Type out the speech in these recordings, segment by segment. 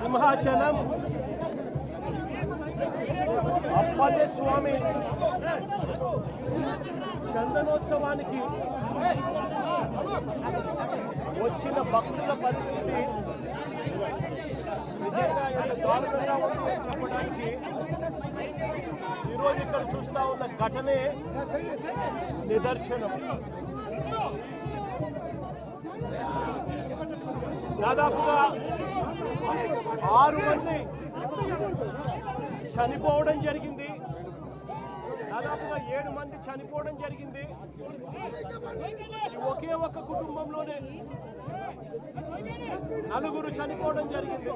సింహాచలం అప్పలే స్వామి చందనోత్సవానికి వచ్చిన భక్తుల పరిస్థితి నిజంగా ఎంత దారుణంగా ఉందో చెప్పడానికి ఈరోజు ఇక్కడ చూస్తా ఉన్న ఘటనే నిదర్శనం. దాదాపుగా 6 మంది చనిపోవడం జరిగింది, దాదాపుగా 7 మంది చనిపోవడం జరిగింది. ఒక్క కుటుంబంలోనే నలుగురు చనిపోవడం జరిగింది.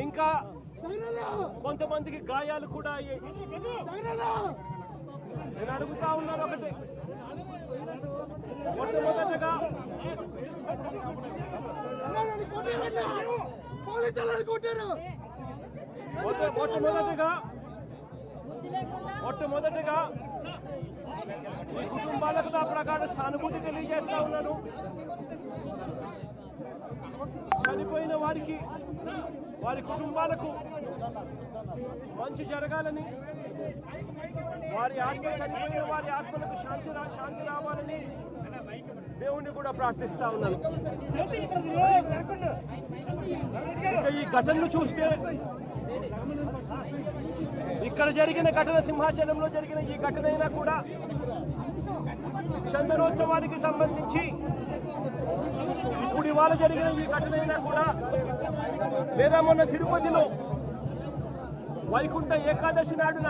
ఇంకా కొంతమందికి గాయాలు కూడా అయ్యాయి. నేను అడుగుతా ఉన్నాను ఒకటి, మొట్టమొదటిగా ఈ కుటుంబాలకు నా ప్రకారం సానుభూతి తెలియజేస్తా ఉన్నాను. చనిపోయిన వారికి, వారి కుటుంబాలకు మంచి జరగాలని, వారి ఆత్మ, చనిపోయిన వారి ఆత్మలకు శాంతి రావాలని దేవుణ్ణి కూడా ప్రార్థిస్తా ఉన్నాను. ఈ ఘటనను చూస్తే, ఇక్కడ జరిగిన ఘటన, సింహాచలంలో జరిగిన ఈ ఘటన అయినా కూడా చందనోత్సవానికి సంబంధించి ఇప్పుడు ఇవాళ జరిగిన ఈ ఘటన అయినా కూడా, లేదా మొన్న తిరుపతిలో వైకుంఠ ఏకాదశి నాడున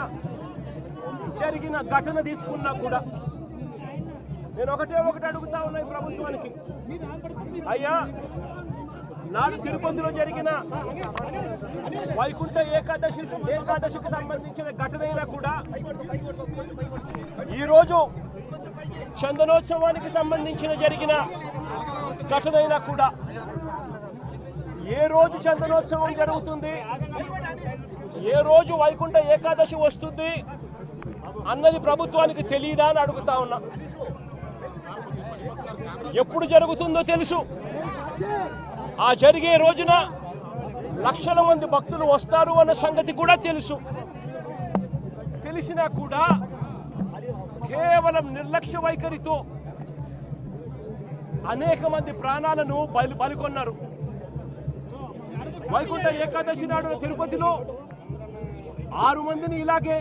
జరిగిన ఘటన తీసుకున్నా కూడా, నేను ఒకటి అడుగుతా ఉన్నా ఈ ప్రభుత్వానికి, అయ్యా నాడు తిరుపతిలో జరిగిన వైకుంఠ ఏకాదశికి సంబంధించిన ఘటన అయినా కూడా, ఈరోజు చందనోత్సవానికి సంబంధించిన జరిగిన ఘటన అయినా కూడా, ఏ రోజు చందనోత్సవం జరుగుతుంది, ఏ రోజు వైకుంఠ ఏకాదశి వస్తుంది అన్నది ప్రభుత్వానికి తెలియదా అని అడుగుతా ఉన్నా. ఎప్పుడు జరుగుతుందో తెలుసు. ఆ జరిగే రోజున లక్షల మంది భక్తులు వస్తారు అన్న సంగతి కూడా తెలుసు. తెలిసినా కూడా కేవలం నిర్లక్ష్య వైఖరితో అనేక మంది ప్రాణాలను బలికొన్నారు. వైకుంఠ ఏకాదశి నాడు తిరుపతిలో 6 మందిని ఇలాగే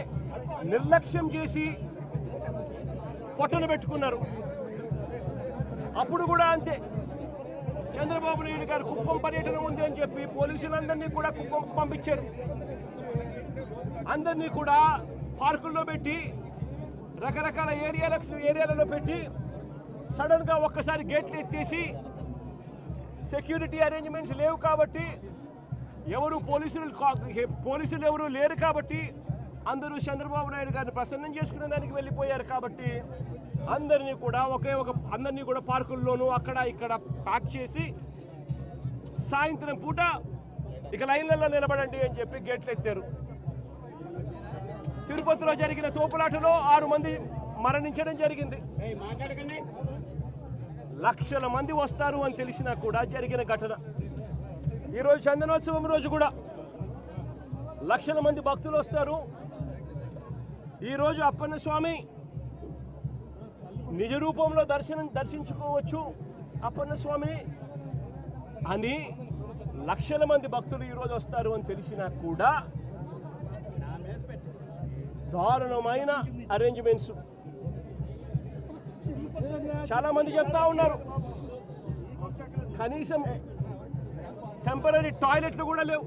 నిర్లక్ష్యం చేసి పొట్టలు పెట్టుకున్నారు. అప్పుడు కూడా అంతే, చంద్రబాబు నాయుడు గారు కుప్పం పర్యటన ఉంది అని చెప్పి పోలీసులందరినీ కూడా కుప్పం పంపించారు. అందరినీ కూడా పార్కుల్లో పెట్టి, రకరకాల ఏరియాలలో పెట్టి, సడన్గా ఒక్కసారి గేట్లు ఎత్తేసి, సెక్యూరిటీ అరేంజ్మెంట్స్ లేవు కాబట్టి, పోలీసులు ఎవరు లేరు కాబట్టి, అందరూ చంద్రబాబు నాయుడు గారిని ప్రసన్నం చేసుకునే దానికి వెళ్ళిపోయారు కాబట్టి, అందరినీ కూడా పార్కుల్లోనూ అక్కడ ఇక్కడ ప్యాక్ చేసి, సాయంత్రం పూట ఇక లైన్లలో నిలబడండి అని చెప్పి గేట్లు ఎత్తారు. తిరుపతిలో జరిగిన తోపులాటలో 6 మంది మరణించడం జరిగింది. లక్షల మంది వస్తారు అని తెలిసినా కూడా జరిగిన ఘటన. ఈరోజు చందనోత్సవం రోజు కూడా లక్షల మంది భక్తులు వస్తారు. ఈరోజు అప్పన్న స్వామి నిజ రూపంలో దర్శించుకోవచ్చు అప్పన్న స్వామిని అని లక్షల మంది భక్తులు ఈరోజు వస్తారు అని తెలిసినా కూడా దారుణమైన అరేంజ్మెంట్స్. చాలా మంది చెప్తా ఉన్నారు, కనీసం టెంపరీ టాయిలెట్లు కూడా లేవు,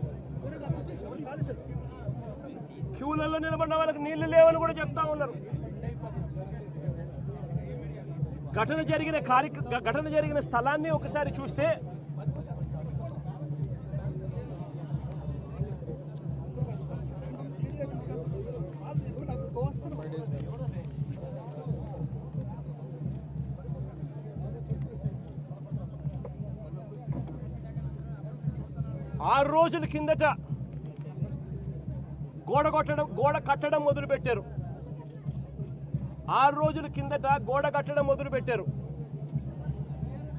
క్యూలలో నిలబడిన వాళ్ళకి నీళ్లు లేవని కూడా చెప్తా ఉన్నారు. ఘటన జరిగిన స్థలాన్ని ఒకసారి చూస్తే ఆరు రోజుల కిందట గోడ కట్టడం మొదలుపెట్టారు. 6 రోజుల కిందట గోడ కట్టడం మొదలుపెట్టారు.